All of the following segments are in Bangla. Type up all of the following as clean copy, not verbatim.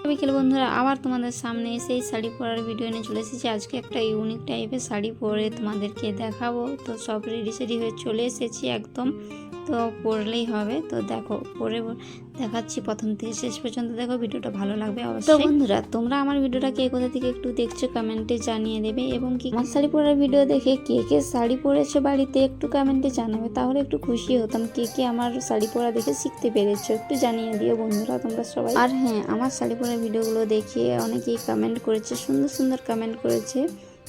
বিকেল বন্ধুরা আবার তোমাদের সামনে এসে এই শাড়ি পরার ভিডিও নিয়ে চলে এসেছি। আজকে একটা ইউনিক টাইপের শাড়ি পরে তোমাদেরকে দেখাবো। তো সব রেডি হয়ে চলে এসেছি একদম, তো পরলেই হবে। তো দেখো পরে দেখাচ্ছি, প্রথম থেকে শেষ পর্যন্ত দেখো, ভিডিওটা ভালো লাগবে অবশ্যই। তো বন্ধুরা তোমরা আমার ভিডিওটা কে কোথা থেকে একটু দেখছো কমেন্টে জানিয়ে দেবে, এবং কি আমার শাড়ি পরার ভিডিও দেখে কে কে শাড়ি পরেছো বাড়িতে একটু কমেন্টে জানাবে, তাহলে একটু খুশি হতাম। কে কে আমার শাড়ি পরা দেখে শিখতে পেরেছো একটু জানিয়ে দিও বন্ধুরা তোমরা সবাই। আর হ্যাঁ, আমার শাড়ি পরার ভিডিওগুলো দেখে অনেকেই কমেন্ট করেছে, সুন্দর সুন্দর কমেন্ট করেছে,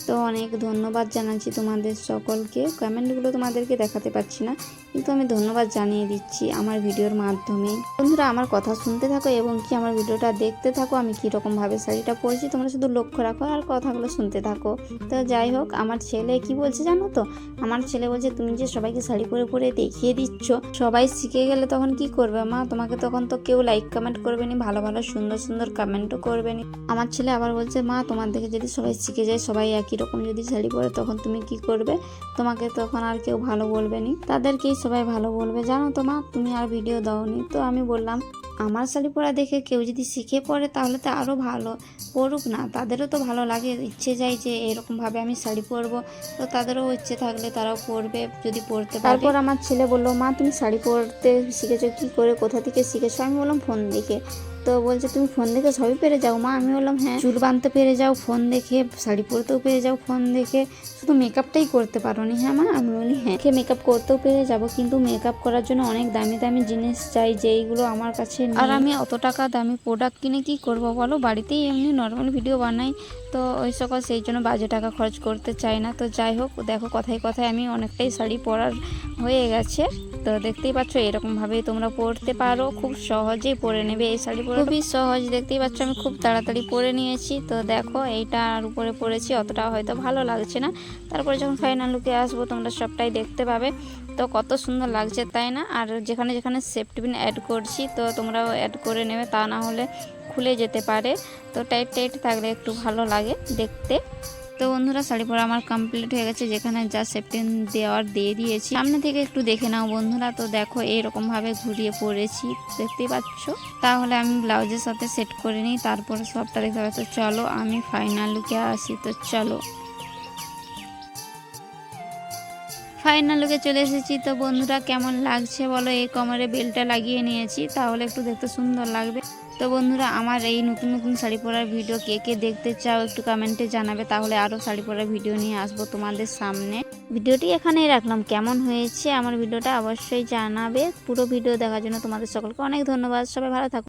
তো অনেক ধন্যবাদ জানাচ্ছি তোমাদের সকলকে। কমেন্টগুলো তোমাদেরকে দেখাতে পারছি না, কিন্তু আমি ধন্যবাদ জানিয়ে দিচ্ছি আমার ভিডিওর মাধ্যমে। বন্ধুরা আমার কথা শুনতে থাকো এবং কি আমার ভিডিওটা দেখতে থাকো, আমি কীরকমভাবে শাড়িটা পরেছি তোমরা শুধু লক্ষ্য রাখো আর কথাগুলো শুনতে থাকো। তো যাই হোক, আমার ছেলে কি বলছে জানো তো, আমার ছেলে বলছে তুমি যে সবাইকে শাড়ি পরে পরে দেখিয়ে দিচ্ছ, সবাই শিখে গেলে তখন কি করবে মা, তোমাকে তখন তো কেউ লাইক কমেন্ট করবে না, ভালো ভালো সুন্দর সুন্দর কমেন্টও করবে না। আমার ছেলে আবার বলছে মা তোমার দেখে যদি সবাই শিখে যায়, সবাই একই রকম যদি শাড়ি পরে, তখন তুমি কি করবে, তোমাকে তখন আর কেউ ভালো বলবে না, তাদেরকেই সবাই ভালো বলবে, জানো তো মা তুমি আর ভিডিও দাওনি। তো আমি বললাম আমার শাড়ি পরা দেখে কেউ যদি শিখে পড়ে তাহলে তো আরও ভালো, পড়ুক না, তাদেরও তো ভালো লাগে, ইচ্ছে যায় যে এরকমভাবে আমি শাড়ি পরবো, তো তাদেরও ইচ্ছে থাকলে তারাও পরবে যদি পরতে পারে। তারপর আমার ছেলে বললো মা তুমি শাড়ি পরতে শিখেছো কি করে, কোথা থেকে শিখেছো? আমি বললাম ফোন দেখে। তো বলছে তুমি ফোন দেখে সবই পেরে যাও মা? আমি বললাম হ্যাঁ, চুল বাঁধতে পেরে যাও ফোন দেখে, শাড়ি পরতেও পেরে যাও ফোন দেখে, শুধু মেকআপটাই করতে পারো নি? হ্যাঁ মা। আমি বলি হ্যাঁ, মেকআপ করতেও পেরে যাবো, কিন্তু মেকআপ করার জন্য অনেক দামি দামি জিনিস চাই, যেইগুলো আমার কাছে নেই। আর আমি অত টাকা দামি প্রোডাক্ট কিনে কি করব বলো, বাড়িতেই এমনি নর্মাল ভিডিও বানাই, তো ওই সকল সেই জন্য বাজে টাকা খরচ করতে চাই না। তো যাই হোক, দেখো কথায় কথায় আমি অনেকটাই শাড়ি পরার হয়ে গেছে, তো দেখতেই পাচ্ছ এরকমভাবেই তোমরা পরতে পারো, খুব সহজেই পরে নেবে এই শাড়ি পরে, খুবই সহজ। দেখতেই পাচ্ছ আমি খুব তাড়াতাড়ি পরে নিয়েছি। তো দেখো এইটার উপরে পরেছি, অতটা হয়তো ভালো লাগছে না, তারপরে যখন ফাইনাল লুকে আসবো তোমরা সবটাই দেখতে পাবে। তো কত সুন্দর লাগছে তাই না? আর যেখানে যেখানে সেফটি পিন অ্যাড করছি, তো তোমরাও অ্যাড করে নেবে, তা না হলে খুলে যেতে পারে, তো টাইট টাইট থাকলে একটু ভালো লাগে দেখতে। তো বন্ধুরা শাড়ি পরা আমার কমপ্লিট হয়ে গেছে, যেখানে যা সেফটি দেওয়ার দিয়ে দিয়েছি, সামনে থেকে একটু দেখে নাও বন্ধুরা। তো দেখো এইরকম ভাবে ঘুরিয়ে পরেছি, দেখতেই পাচ্ছ। তাহলে আমি ব্লাউজের সাথে সেট করে নিই, তারপরে সবটা দেখতে পাচ্ছ। চলো আমি ফাইনাল লুকে আসি। তো চলো ফাইনাল লুকে চলে এসেছি। তো বন্ধুরা কেমন লাগছে বলো, এই কোমরে বেলটা লাগিয়ে নিয়েছি, তাহলে একটু দেখতে সুন্দর লাগবে। তো বন্ধুরা আমার এই নতুন নতুন শাড়ি পরার ভিডিও কে কে দেখতে চাও একটু কমেন্টে জানাবে, তাহলে আরও শাড়ি পরার ভিডিও নিয়ে আসবো তোমাদের সামনে। ভিডিওটি এখানেই রাখলাম, কেমন হয়েছে আমার ভিডিওটা অবশ্যই জানাবে। পুরো ভিডিও দেখার জন্য তোমাদের সকলকে অনেক ধন্যবাদ, সবাই ভালো থাকো।